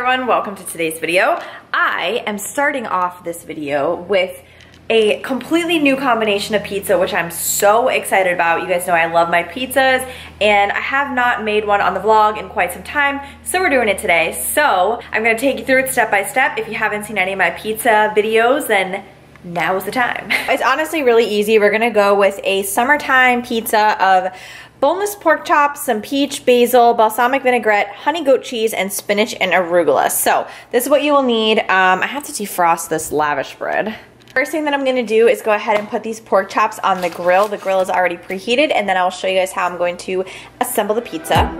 everyone, welcome to today's video. I am starting off this video with a completely new combination of pizza, which I'm so excited about. You guys know I love my pizzas, and I have not made one on the vlog in quite some time, so we're doing it today. So I'm gonna take you through it step by step. If you haven't seen any of my pizza videos, then now is the time. It's honestly really easy. We're gonna go with a summertime pizza of boneless pork chops, some peach, basil, balsamic vinaigrette, honey goat cheese, and spinach and arugula. So this is what you will need. I have to defrost this lavish bread. First thing that I'm gonna do is go ahead and put these pork chops on the grill. The grill is already preheated, and then I'll show you guys how I'm going to assemble the pizza.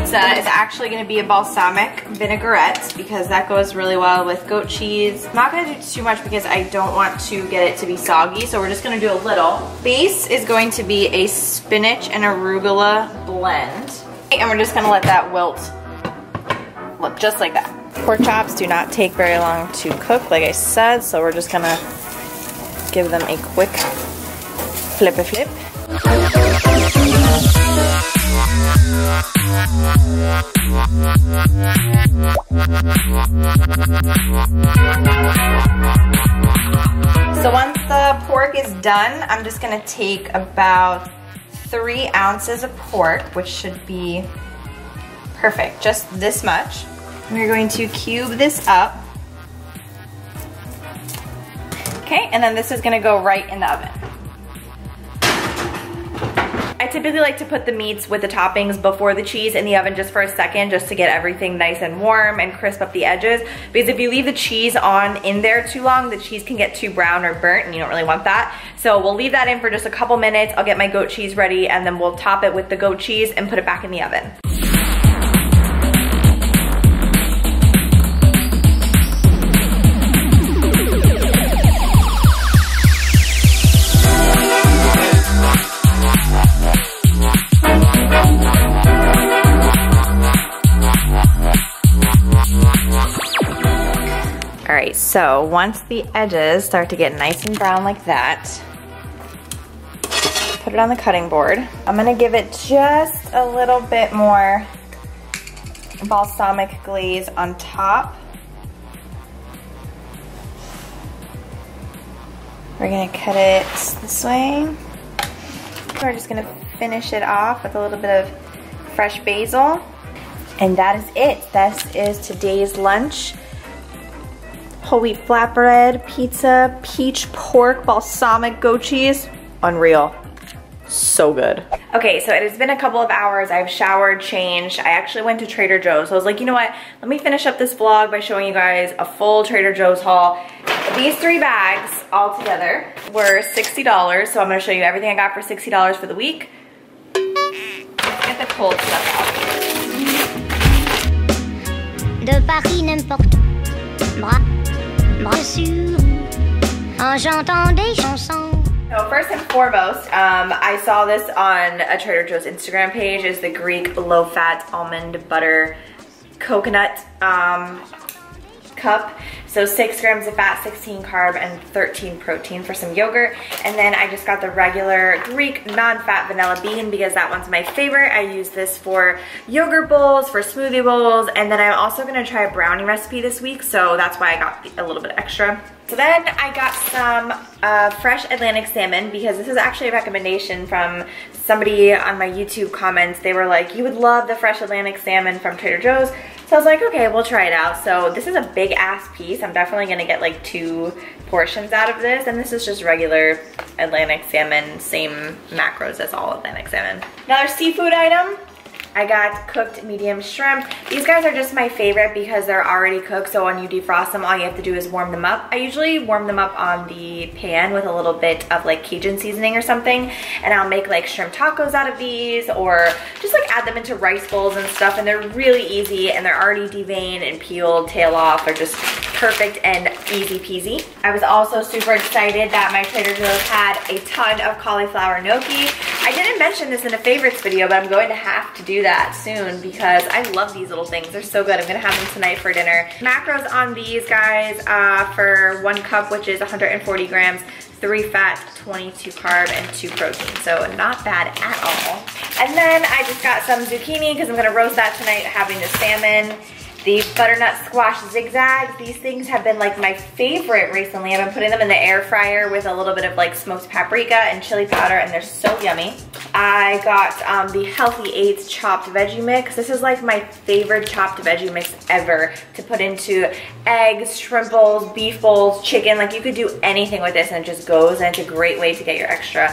Is actually going to be a balsamic vinaigrette because that goes really well with goat cheese. I'm not going to do too much because I don't want to get it to be soggy, so we're just going to do a little. Base is going to be a spinach and arugula blend, and we're just going to let that wilt. Look, just like that. Pork chops do not take very long to cook, like I said, so we're just going to give them a quick flip-a-flip. So once the pork is done, I'm just gonna take about 3 ounces of pork, which should be perfect, just this much. And we're going to cube this up. Okay, and then this is gonna go right in the oven. I typically like to put the meats with the toppings before the cheese in the oven just for a second, just to get everything nice and warm and crisp up the edges. Because if you leave the cheese on in there too long, the cheese can get too brown or burnt, and you don't really want that. So we'll leave that in for just a couple minutes. I'll get my goat cheese ready, and then we'll top it with the goat cheese and put it back in the oven. Alright, so once the edges start to get nice and brown like that, put it on the cutting board. I'm gonna give it just a little bit more balsamic glaze on top. We're gonna cut it this way. We're just gonna finish it off with a little bit of fresh basil. And that is it. This is today's lunch. Whole wheat flatbread, pizza, peach pork, balsamic goat cheese. Unreal. So good. Okay, so it has been a couple of hours. I've showered, changed. I actually went to Trader Joe's. So I was like, you know what? Let me finish up this vlog by showing you guys a full Trader Joe's haul. These 3 bags all together were $60. So I'm gonna show you everything I got for $60 for the week. Let's get the cold stuff out. De Paris n'importe. So first and foremost, I saw this on a Trader Joe's Instagram page, is the Greek low-fat almond butter coconut cup. So 6 grams of fat, 16 carb, and 13 protein for some yogurt. And then I just got the regular Greek non-fat vanilla bean because that one's my favorite. I use this for yogurt bowls, for smoothie bowls, and then I'm also gonna try a brownie recipe this week, so that's why I got a little bit extra. So then I got some fresh Atlantic salmon because this is actually a recommendation from somebody on my YouTube comments. They were like, you would love the fresh Atlantic salmon from Trader Joe's. So I was like, okay, we'll try it out. So this is a big ass piece. I'm definitely gonna get like 2 portions out of this. And this is just regular Atlantic salmon, same macros as all Atlantic salmon. Another seafood item. I got cooked medium shrimp. These guys are just my favorite because they're already cooked, so when you defrost them, all you have to do is warm them up. I usually warm them up on the pan with a little bit of like Cajun seasoning or something, and I'll make like shrimp tacos out of these, or just like add them into rice bowls and stuff, and they're really easy, and they're already deveined and peeled, tail off. They're just perfect and easy peasy. I was also super excited that my Trader Joe's had a ton of cauliflower enoki. I didn't mention this in a favorites video, but I'm going to have to do that soon because I love these little things. They're so good. I'm gonna have them tonight for dinner. Macros on these guys for 1 cup, which is 140 grams, 3 fat, 22 carb, and 2 protein. So not bad at all. And then I just got some zucchini because I'm gonna roast that tonight having the salmon. The butternut squash zigzags, these things have been like my favorite recently. I've been putting them in the air fryer with a little bit of like smoked paprika and chili powder, and they're so yummy. I got the Healthy Eights chopped veggie mix. This is like my favorite chopped veggie mix ever to put into eggs, shrimp bowls, beef bowls, chicken. Like you could do anything with this and it just goes, and it's a great way to get your extra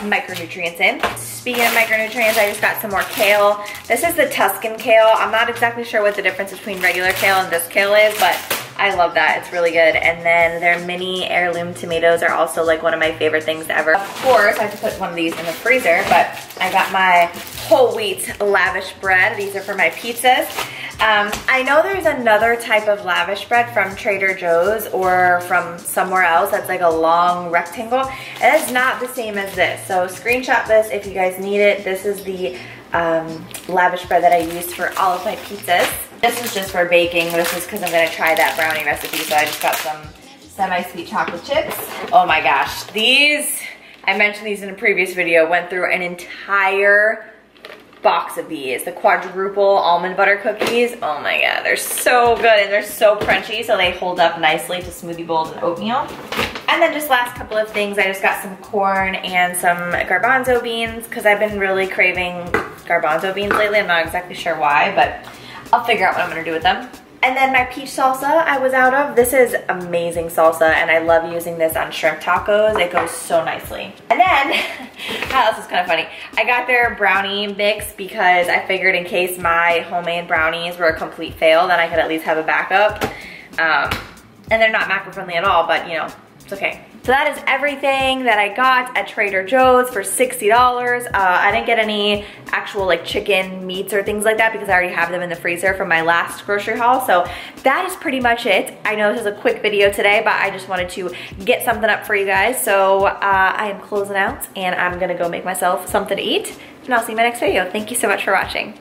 micronutrients in. Speaking of micronutrients, I just got some more kale. This is the Tuscan kale. I'm not exactly sure what the difference between regular kale and this kale is, but I love that. It's really good. And then their mini heirloom tomatoes are also like one of my favorite things ever. Of course, I have to put one of these in the freezer, but I got my whole wheat lavish bread. These are for my pizzas. I know there's another type of lavish bread from Trader Joe's or from somewhere else that's like a long rectangle, and it's not the same as this. So screenshot this if you guys need it. This is the lavish bread that I use for all of my pizzas. This is just for baking. This is because I'm gonna try that brownie recipe, so I just got some semi-sweet chocolate chips. Oh my gosh, these, I mentioned these in a previous video, went through an entire box of these, the quadruple almond butter cookies. Oh my god, they're so good, and they're so crunchy, so they hold up nicely to smoothie bowls and oatmeal. And then just last couple of things, I just got some corn and some garbanzo beans because I've been really craving garbanzo beans lately. I'm not exactly sure why, but I'll figure out what I'm gonna do with them. And then my peach salsa I was out of. This is amazing salsa, and I love using this on shrimp tacos. It goes so nicely. And then, this is kind of funny. I got their brownie mix because I figured in case my homemade brownies were a complete fail, then I could at least have a backup. And they're not macro friendly at all, but you know, it's okay. So that is everything that I got at Trader Joe's for $60. I didn't get any actual like chicken meats or things like that because I already have them in the freezer from my last grocery haul. So that is pretty much it. I know this is a quick video today, but I just wanted to get something up for you guys. So I am closing out, and I'm gonna go make myself something to eat, and I'll see you in my next video. Thank you so much for watching.